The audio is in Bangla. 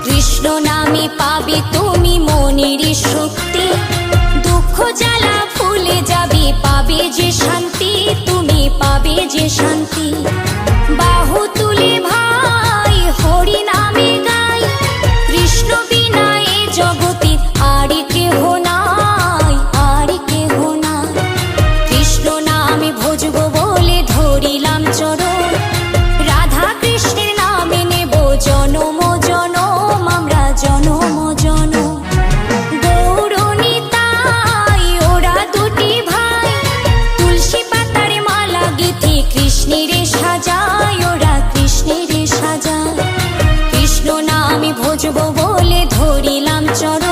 কৃষ্ণ নামে পাবে তুমি মনের শক্তি, দুঃখ জ্বালা ভুলে যাবে, পাবে যে শান্তি, তুমি পাবে যে শান্তি। বাহু তুলে ভাই হরি নামে গাই, কৃষ্ণ বিনা এ জগতে আর কেহ নাই, আর কেহ নাই। কৃষ্ণ নামে ভজব বলে ধরিলাম চরণ, রাধা কৃষ্ণের নামে নেব জনম জনম, আমরা জনম জনম। গৌরনিতাই ওরা দুটি ভাই, তুলসী পাতার মালা গেঁথে কৃষ্ণের সাজায়, ওরা কৃষ্ণের সাজায়। কৃষ্ণ নামে ভজব বলে ধরিলাম চরণ।